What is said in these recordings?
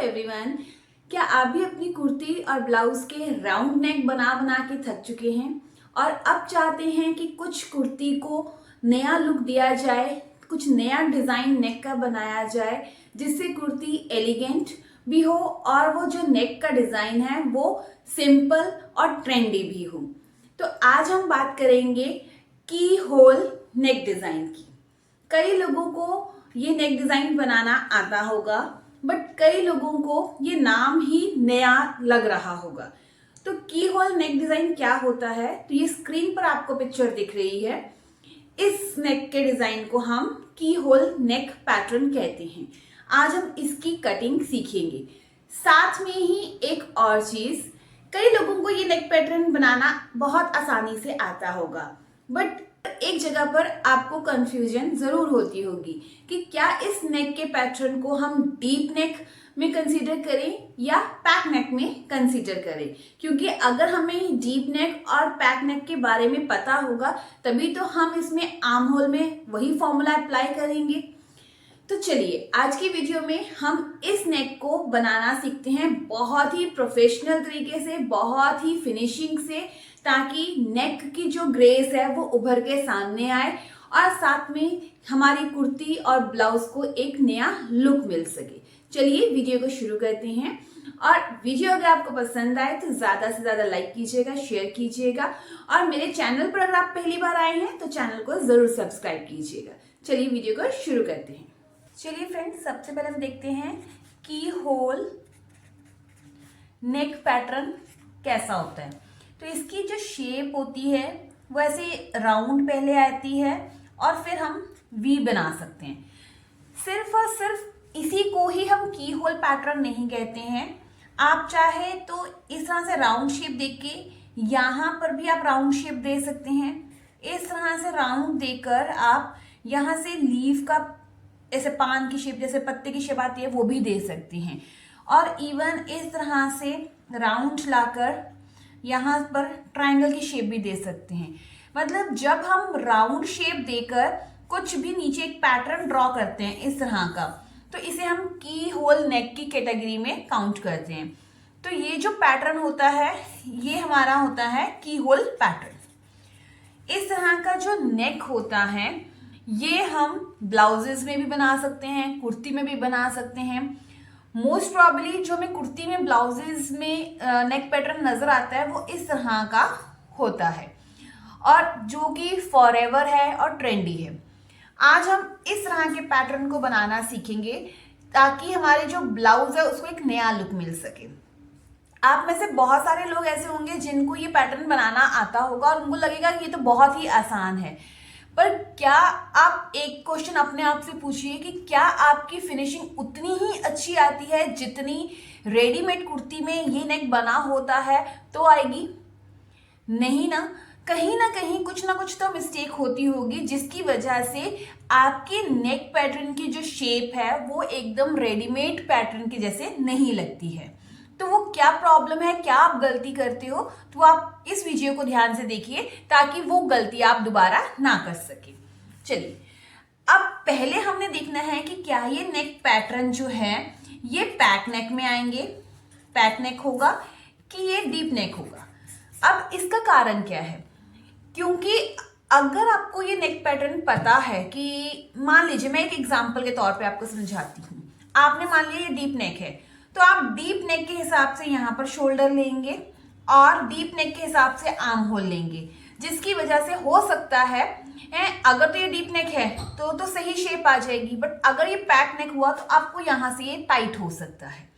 Everyone, क्या आप भी अपनी कुर्ती और ब्लाउज के राउंड नेक बना बना के थक चुके हैं और अब चाहते हैं कि कुछ कुर्ती को नया लुक दिया जाए, कुछ नया डिजाइन नेक का बनाया जाए जिससे कुर्ती एलिगेंट भी हो और वो जो नेक का डिजाइन है वो सिंपल और ट्रेंडी भी हो। तो आज हम बात करेंगे की होल नेक डिजाइन की। कई लोगों को ये नेक डिजाइन बनाना आता होगा, बट कई लोगों को ये नाम ही नया लग रहा होगा। तो की होल नेक डिजाइन क्या होता है? तो ये स्क्रीन पर आपको पिक्चर दिख रही है। इस नेक के डिजाइन को हम की होल नेक पैटर्न कहते हैं। आज हम इसकी कटिंग सीखेंगे। साथ में ही एक और चीज, कई लोगों को ये नेक पैटर्न बनाना बहुत आसानी से आता होगा, बट एक जगह पर आपको कंफ्यूजन जरूर होती होगी कि क्या इस नेक के पैटर्न को हम डीप नेक में कंसीडर करें या पैक नेक में कंसीडर करें। क्योंकि अगर हमें डीप नेक और पैक नेक के बारे में पता होगा तभी तो हम इसमें आर्म होल में वही फॉर्मूला अप्लाई करेंगे। तो चलिए आज की वीडियो में हम इस नेक को बनाना सीखते हैं बहुत ही प्रोफेशनल तरीके से, बहुत ही फिनिशिंग से, ताकि नेक की जो ग्रेस है वो उभर के सामने आए और साथ में हमारी कुर्ती और ब्लाउज को एक नया लुक मिल सके। चलिए वीडियो को शुरू करते हैं। और वीडियो अगर आपको पसंद आए तो ज्यादा से ज्यादा लाइक कीजिएगा, शेयर कीजिएगा और मेरे चैनल पर अगर आप पहली बार आए हैं तो चैनल को जरूर सब्सक्राइब कीजिएगा। चलिए वीडियो को शुरू करते हैं। चलिए फ्रेंड्स, सबसे पहले हम देखते हैं की होल नेक पैटर्न कैसा होता है। तो इसकी जो शेप होती है वो ऐसे राउंड पहले आती है और फिर हम वी बना सकते हैं। सिर्फ और सिर्फ इसी को ही हम की होल पैटर्न नहीं कहते हैं। आप चाहे तो इस तरह से राउंड शेप देख के यहाँ पर भी आप राउंड शेप दे सकते हैं। इस तरह से राउंड देकर आप यहाँ से लीफ का ऐसे पान की शेप, जैसे पत्ते की शेप आती है, वो भी दे सकते हैं। और इवन इस तरह से राउंड लाकर यहाँ पर ट्रायंगल की शेप भी दे सकते हैं। मतलब जब हम राउंड शेप देकर कुछ भी नीचे एक पैटर्न ड्रॉ करते हैं इस तरह का, तो इसे हम की होल नेक की कैटेगरी में काउंट करते हैं। तो ये जो पैटर्न होता है ये हमारा होता है की होल पैटर्न। इस तरह का जो नेक होता है ये हम ब्लाउजेस में भी बना सकते हैं, कुर्ती में भी बना सकते हैं। मोस्ट प्रॉब्ली जो हमें कुर्ती में ब्लाउजेस में नेक पैटर्न नजर आता है वो इस तरह का होता है और जो कि फॉरएवर है और ट्रेंडी है। आज हम इस तरह के पैटर्न को बनाना सीखेंगे ताकि हमारे जो ब्लाउज है उसको एक नया लुक मिल सके। आप में से बहुत सारे लोग ऐसे होंगे जिनको ये पैटर्न बनाना आता होगा और उनको लगेगा कि ये तो बहुत ही आसान है, पर क्या आप एक क्वेश्चन अपने आप से पूछिए कि क्या आपकी फिनिशिंग उतनी ही अच्छी आती है जितनी रेडीमेड कुर्ती में ये नेक बना होता है तो आएगी? नहीं ना कहीं कुछ ना कुछ तो मिस्टेक होती होगी जिसकी वजह से आपके नेक पैटर्न की जो शेप है वो एकदम रेडीमेड पैटर्न के जैसे नहीं लगती है। तो वो क्या प्रॉब्लम है, क्या आप गलती करते हो, तो आप इस वीडियो को ध्यान से देखिए ताकि वो गलती आप दोबारा ना कर सके। चलिए अब पहले हमने देखना है कि क्या ये नेक पैटर्न जो है ये पैक नेक में आएंगे, पैक नेक होगा कि ये डीप नेक होगा। अब इसका कारण क्या है? क्योंकि अगर आपको ये नेक पैटर्न पता है कि मान लीजिए, मैं एक एग्जांपल के तौर पे आपको समझाती हूँ। आपने मान लिया ये डीप नेक है तो आप डीप नेक के हिसाब से यहाँ पर शोल्डर लेंगे और डीप नेक के हिसाब से आर्म होल लेंगे, जिसकी वजह से हो सकता है अगर तो ये डीप नेक है तो सही शेप आ जाएगी, बट अगर ये पैक नेक हुआ तो आपको यहाँ से ये टाइट हो सकता है।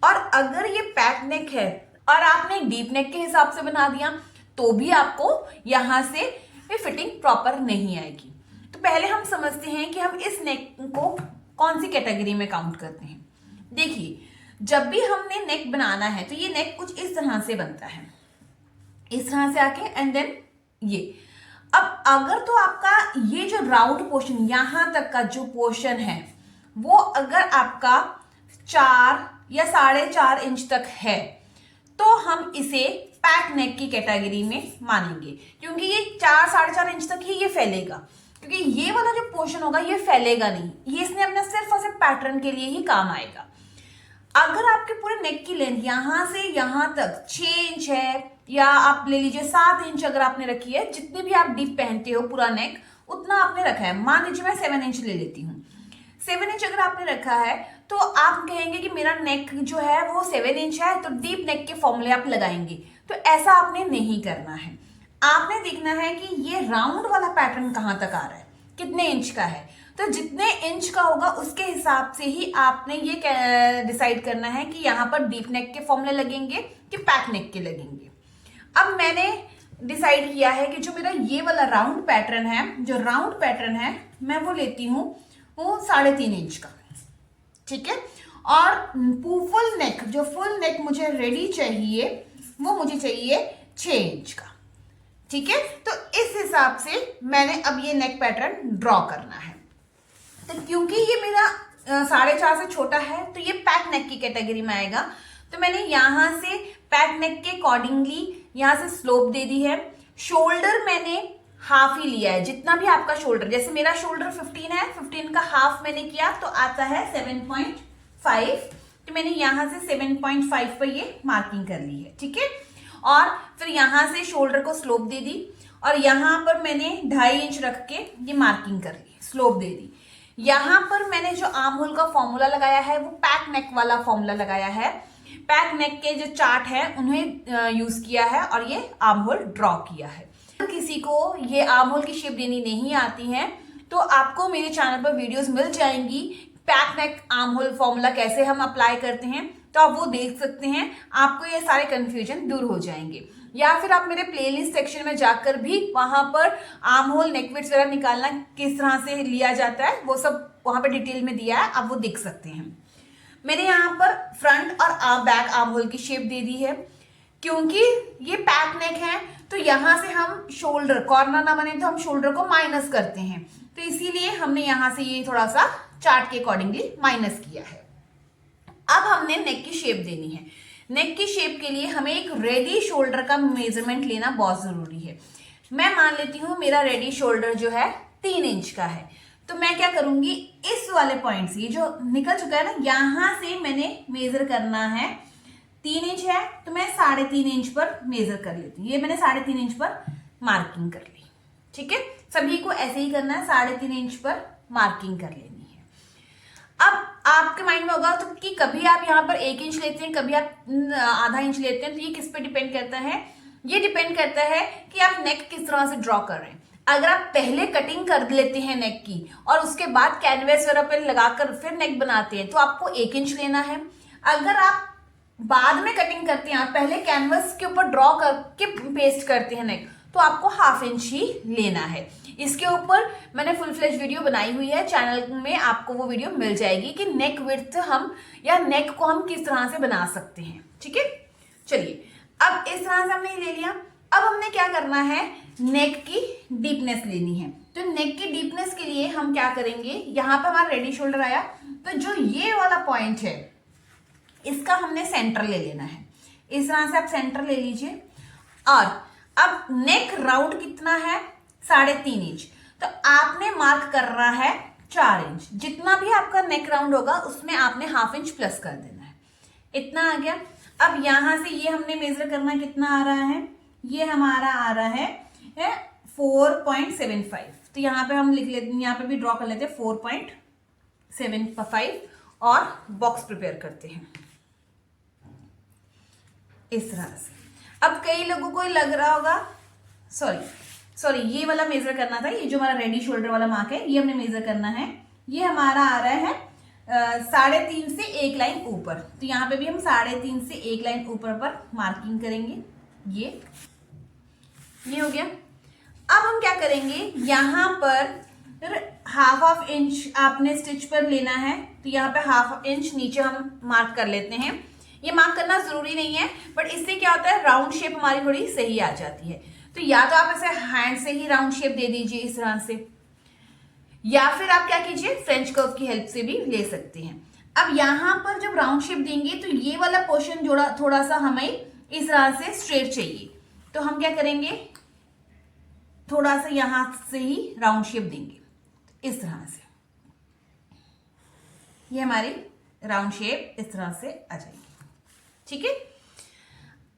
और अगर ये पैक नेक है और आपने डीप नेक के हिसाब से बना दिया तो भी आपको यहाँ से फिटिंग प्रॉपर नहीं आएगी। तो पहले हम समझते हैं कि हम इस नेक को कौन सी कैटेगरी में काउंट करते हैं। देखिए, जब भी हमने नेक बनाना है तो ये नेक कुछ इस तरह से बनता है, इस तरह से आके एंड देन ये। अब अगर तो आपका ये जो राउंड पोर्शन यहां तक का जो पोर्शन है वो अगर आपका 4 या 4.5 इंच तक है तो हम इसे पैक नेक की कैटेगरी में मानेंगे, क्योंकि ये 4-4.5 इंच तक ही ये फैलेगा। क्योंकि ये वाला जो पोर्शन होगा ये फैलेगा नहीं, ये इसने अपना सिर्फ और सिर्फ पैटर्न के लिए ही काम आएगा। अगर आपके पूरे नेक की लेंथ यहां से यहां तक 6 इंच है, या आप ले लीजिए 7 इंच अगर आपने रखी है, जितने भी आप डीप पहनते हो पूरा नेक उतना आपने रखा है, मान लीजिए मैं 7 इंच ले लेती हूँ, 7 इंच अगर आपने रखा है तो आप कहेंगे कि मेरा नेक जो है वो 7 इंच है, तो डीप नेक के फॉर्मूले आप लगाएंगे। तो ऐसा आपने नहीं करना है, आपने देखना है कि ये राउंड वाला पैटर्न कहाँ तक आ रहा है, कितने इंच का है। तो जितने इंच का होगा उसके हिसाब से ही आपने ये डिसाइड करना है कि यहाँ पर डीप नेक के फॉर्मूले लगेंगे कि पैक नेक के लगेंगे। अब मैंने डिसाइड किया है कि जो मेरा ये वाला राउंड पैटर्न है, जो राउंड पैटर्न है मैं वो लेती हूँ वो 3.5 इंच का, ठीक है। और फुल नेक, जो फुल नेक मुझे रेडी चाहिए वो मुझे चाहिए 6 इंच का, ठीक है। तो इस हिसाब से मैंने अब ये नेक पैटर्न ड्रॉ करना है। तो क्योंकि ये मेरा 4.5 से छोटा है तो ये पैक नेक की कैटेगरी में आएगा, तो मैंने यहां से पैक नेक के अकॉर्डिंगली यहां से स्लोप दे दी है। शोल्डर मैंने हाफ ही लिया है, जितना भी आपका शोल्डर, जैसे मेरा शोल्डर 15 है, 15 का हाफ मैंने किया तो आता है 7.5, तो मैंने यहां से 7.5 पर ये मार्किंग कर ली है, ठीक है। और फिर यहां से शोल्डर को स्लोप दे दी और यहां पर मैंने 2.5 इंच रख के ये मार्किंग कर ली, स्लोप दे दी। यहां पर मैंने जो आर्म होल का फॉर्मूला लगाया है वो पैक नेक वाला फॉर्मूला लगाया है, पैक नेक के जो चार्ट है उन्हें यूज किया है और ये आर्म होल ड्रॉ किया है। अगर किसी को ये आर्म होल की शेप देनी नहीं आती है तो आपको मेरे चैनल पर वीडियोस मिल जाएंगी, पैक नेक आर्म होल फॉर्मूला कैसे हम अप्लाई करते हैं, तो आप वो देख सकते हैं, आपको ये सारे कंफ्यूजन दूर हो जाएंगे। या फिर आप मेरे प्लेलिस्ट सेक्शन में जाकर भी वहां पर आर्म होल नेक विड्थ वगैरह निकालना किस तरह से लिया जाता है वो सब वहां पर डिटेल में दिया है, आप वो देख सकते हैं। मैंने यहाँ पर फ्रंट और बैक आर्म होल की शेप दे दी है, क्योंकि ये पैक नेक है तो यहां से हम शोल्डर कॉर्नर ना बने तो हम शोल्डर को माइनस करते हैं, तो इसीलिए हमने यहां से ये थोड़ा सा चार्ट के अकॉर्डिंगली माइनस किया है। अब हमने नेक की शेप देनी है। नेक की शेप के लिए हमें एक रेडी शोल्डर का मेजरमेंट लेना बहुत जरूरी है। मैं मान लेती हूँ मेरा रेडी शोल्डर जो है 3 इंच का है, तो मैं क्या करूंगी, इस वाले पॉइंट से, ये जो निकल चुका है ना, यहां से मैंने मेजर करना है। 3 इंच है तो मैं 3.5 इंच पर मेजर कर लेती हूँ, ये मैंने 3.5 इंच पर मार्किंग कर ली, ठीक है। सभी को ऐसे ही करना है, 3.5 इंच पर मार्किंग कर लेनी है। अब आपके माइंड में होगा तो कि कभी आप यहाँ पर 1 इंच लेते हैं, कभी आप आधा इंच लेते हैं, तो ये किस पे डिपेंड करता है, ये डिपेंड करता है कि आप नेक किस तरह से ड्रॉ कर रहे हैं। अगर आप पहले कटिंग कर लेते हैं नेक की और उसके बाद कैनवेस वगैरह पर लगाकर फिर नेक बनाते हैं तो आपको 1 इंच लेना है। अगर आप बाद में कटिंग करते हैं, आप पहले कैनवस के ऊपर ड्रॉ करके पेस्ट करते हैं नेक, तो आपको 1/2 इंच ही लेना है। इसके ऊपर मैंने फुल फ्लेज वीडियो बनाई हुई है, चैनल में आपको वो वीडियो मिल जाएगी कि नेक विड्थ हम या नेक को हम किस तरह से बना सकते हैं, ठीक है। चलिए, अब इस तरह से हमने ले लिया। अब हमने क्या करना है, नेक की डीपनेस लेनी है। तो नेक की डीपनेस के लिए हम क्या करेंगे, यहाँ पे हमारा रेडी शोल्डर आया, तो जो ये वाला पॉइंट है इसका हमने सेंटर ले लेना है। इस तरह से आप सेंटर ले लीजिए। और अब नेक राउंड कितना है, 3.5 इंच, तो आपने मार्क करना है 4 इंच। जितना भी आपका नेक राउंड होगा उसमें आपने 1/2 इंच प्लस कर देना है। इतना आ गया। अब यहां से ये हमने मेजर करना कितना आ रहा है, ये हमारा आ रहा है 4.75। तो यहाँ पे हम लिख लेते हैं, यहाँ पे भी ड्रॉ कर लेते हैं 4.75 और बॉक्स प्रिपेयर करते हैं इस तरह से। अब कई लोगों को लग रहा होगा, सॉरी ये वाला मेजर करना था, ये जो हमारा रेडी शोल्डर वाला मार्क है ये हमने मेजर करना है। ये हमारा आ रहा है 3.5 से 1 लाइन ऊपर, तो यहाँ पे भी हम 3.5 से 1 लाइन ऊपर पर मार्किंग करेंगे। ये हो गया। अब हम क्या करेंगे, यहाँ पर 1/2 इंच आपने स्टिच पर लेना है, तो यहाँ पे 1/2 इंच नीचे हम मार्क कर लेते हैं। ये मार्क करना जरूरी नहीं है, बट इससे क्या होता है, राउंड शेप हमारी थोड़ी सही आ जाती है। तो या तो आप ऐसे हैंड से ही राउंड शेप दे दीजिए इस तरह से, या फिर आप क्या कीजिए, फ्रेंच कर्व की हेल्प से भी ले सकते हैं। अब यहां पर जब राउंड शेप देंगे तो ये वाला पोर्शन थोड़ा सा हमें इस तरह से स्ट्रेट चाहिए, तो हम क्या करेंगे, थोड़ा सा यहां से ही राउंड शेप देंगे इस तरह से। ये हमारी राउंड शेप इस तरह से आ जाएगी। ठीक है,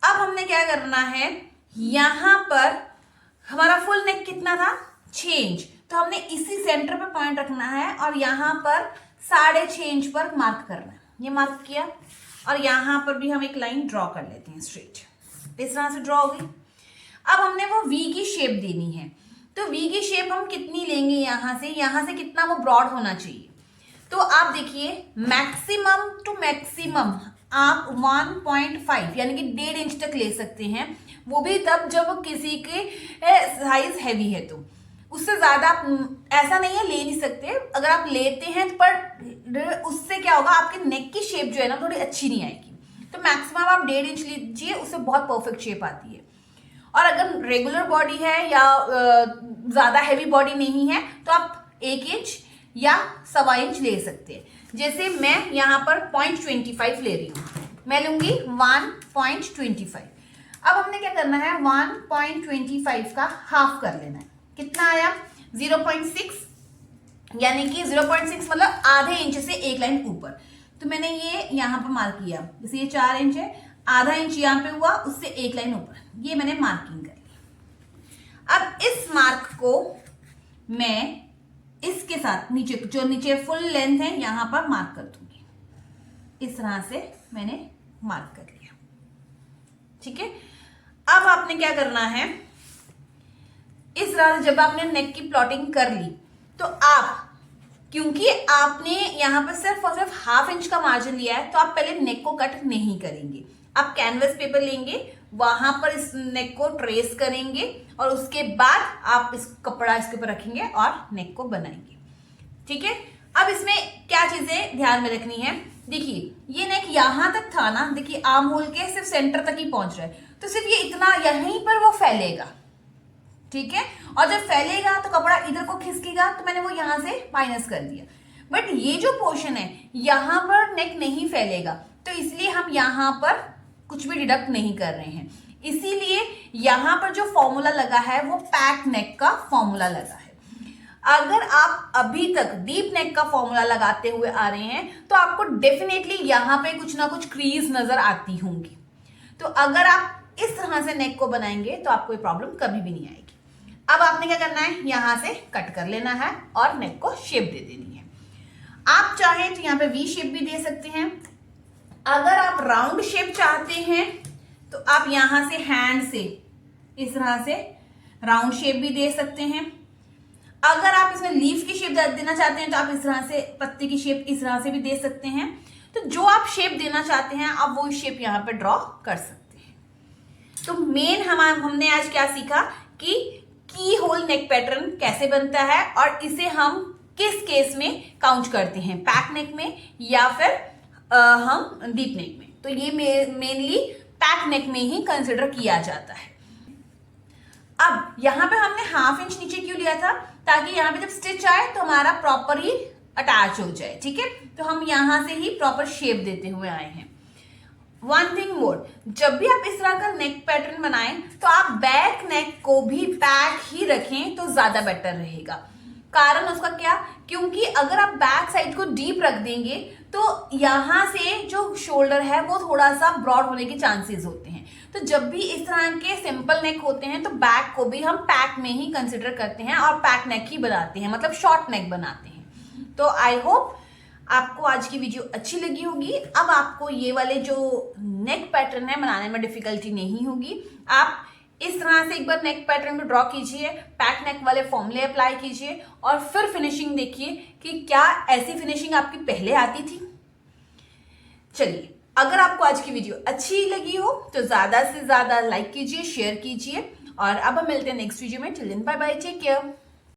अब हमने क्या करना है, यहां पर हमारा फुल नेक कितना था 6 इंच, तो हमने इसी सेंटर पे पॉइंट रखना है और यहां पर 6.5 इंच पर मार्क करना है। ये मार्क किया और यहां पर भी हम एक लाइन ड्रॉ कर लेते हैं स्ट्रेट, इस तरह से ड्रॉ हो गई। अब हमने वो वी की शेप देनी है, तो वी की शेप हम कितनी लेंगे, यहां से कितना वो ब्रॉड होना चाहिए। तो आप देखिए मैक्सिमम टू मैक्सिमम आप 1.5 यानी कि 1.5 इंच तक ले सकते हैं, वो भी तब जब किसी के साइज हैवी है। तो उससे ज्यादा आप ऐसा नहीं है ले नहीं सकते, अगर आप लेते हैं पर उससे क्या होगा, आपके नेक की शेप जो है ना थोड़ी अच्छी नहीं आएगी। तो मैक्सिमम आप 1.5 इंच लीजिए, उससे बहुत परफेक्ट शेप आती है। और अगर रेगुलर बॉडी है या ज्यादा हैवी बॉडी नहीं है तो आप 1 इंच या 1.25 इंच ले सकते हैं। जैसे मैं यहाँ पर 0.25 ले रही हूँ, मैं लूंगी 1.25। अब हमने क्या करना है, 1.25 का हाफ कर लेना है। कितना आया 0.6, यानी कि 0.6 मतलब आधे इंच से एक लाइन ऊपर। तो मैंने ये यहाँ पर मार्क किया, जैसे ये 4 इंच है, आधा इंच यहाँ पे हुआ, उससे एक लाइन ऊपर, ये मैंने मार्किंग कर ली। अब इस मार्क को मैं इसके साथ नीचे जो नीचे फुल लेंथ है यहां पर मार्क कर दूंगी, इस तरह से मैंने मार्क कर लिया। ठीक है, अब आपने क्या करना है, इस तरह से जब आपने नेक की प्लॉटिंग कर ली तो आप, क्योंकि आपने यहां पर सिर्फ और सिर्फ ½ इंच का मार्जिन लिया है, तो आप पहले नेक को कट नहीं करेंगे। आप कैनवस पेपर लेंगे, वहां पर इस नेक को ट्रेस करेंगे और उसके बाद आप इस कपड़ा इसके ऊपर रखेंगे और नेक को बनाएंगे। ठीक है, अब इसमें क्या चीजें ध्यान में रखनी है, देखिए ये नेक यहां तक था ना, देखिए आर्म होल के सिर्फ सेंटर तक ही पहुंच रहा है, तो सिर्फ ये इतना यहीं पर वो फैलेगा। ठीक है, और जब फैलेगा तो कपड़ा इधर को खिसकेगा, तो मैंने वो यहां से माइनस कर दिया। बट ये जो पोर्शन है यहां पर नेक नहीं फैलेगा, तो इसलिए हम यहां पर कुछ भी डिडक्ट नहीं कर रहे हैं। इसीलिए यहां पर जो फॉर्मूला लगा है वो पैक नेक का फॉर्मूला लगा है। अगर आप अभी तक डीप नेक का फॉर्मूला लगाते हुए आ रहे हैं तो आपको डेफिनेटली यहां पे कुछ ना कुछ क्रीज नजर आती होंगी। तो अगर आप इस तरह से नेक को बनाएंगे तो आपको ये प्रॉब्लम कभी भी नहीं आएगी। अब आपने क्या करना है, यहां से कट कर लेना है और नेक को शेप दे देनी है। आप चाहें तो यहाँ पे वी शेप भी दे सकते हैं। अगर आप राउंड शेप चाहते हैं तो आप यहां से हैंड से इस तरह से राउंड शेप भी दे सकते हैं। अगर आप इसमें लीफ की शेप देना चाहते हैं तो आप इस तरह से पत्ते की शेप इस तरह से भी दे सकते हैं। तो जो आप शेप देना चाहते हैं आप वो शेप यहाँ पे ड्रॉ कर सकते हैं। तो मेन हमने आज क्या सीखा कि की होल नेक पैटर्न कैसे बनता है और इसे हम किस केस में काउंट करते हैं, पैक नेक में या फिर हम डीप नेक में। तो ये मेनली पैक नेक में ही कंसिडर किया जाता है। अब यहाँ पे हमने ½ इंच नीचे क्यों लिया था, ताकि यहाँ पे जब स्टिच आए तो हमारा प्रॉपर ही अटैच हो जाए। ठीक है, तो हम यहां से ही प्रॉपर शेप देते हुए आए हैं। वन थिंग मोर, जब भी आप इस तरह का नेक पैटर्न बनाएं तो आप बैक नेक को भी पैक ही रखें तो ज्यादा बेटर रहेगा। कारण उसका क्या, क्योंकि अगर आप बैक साइड को डीप रख देंगे तो यहां से जो शोल्डर है वो थोड़ा सा ब्रॉड होने के चांसेस होते हैं। तो जब भी इस तरह के सिंपल नेक होते हैं तो बैक को भी हम पैक में ही कंसिडर करते हैं और पैक नेक ही बनाते हैं, मतलब शॉर्ट नेक बनाते हैं। तो आई होप आपको आज की वीडियो अच्छी लगी होगी। अब आपको ये वाले जो नेक पैटर्न है बनाने में डिफिकल्टी नहीं होगी। आप इस तरह से एक बार नेक पैटर्न को ड्रॉ कीजिए, पैक नेक वाले फॉर्मूले अप्लाई कीजिए और फिर फिनिशिंग देखिए कि क्या ऐसी फिनिशिंग आपकी पहले आती थी। चलिए, अगर आपको आज की वीडियो अच्छी लगी हो तो ज्यादा से ज्यादा लाइक कीजिए, शेयर कीजिए और अब हम मिलते हैं नेक्स्ट वीडियो में। Till then bye bye, take care.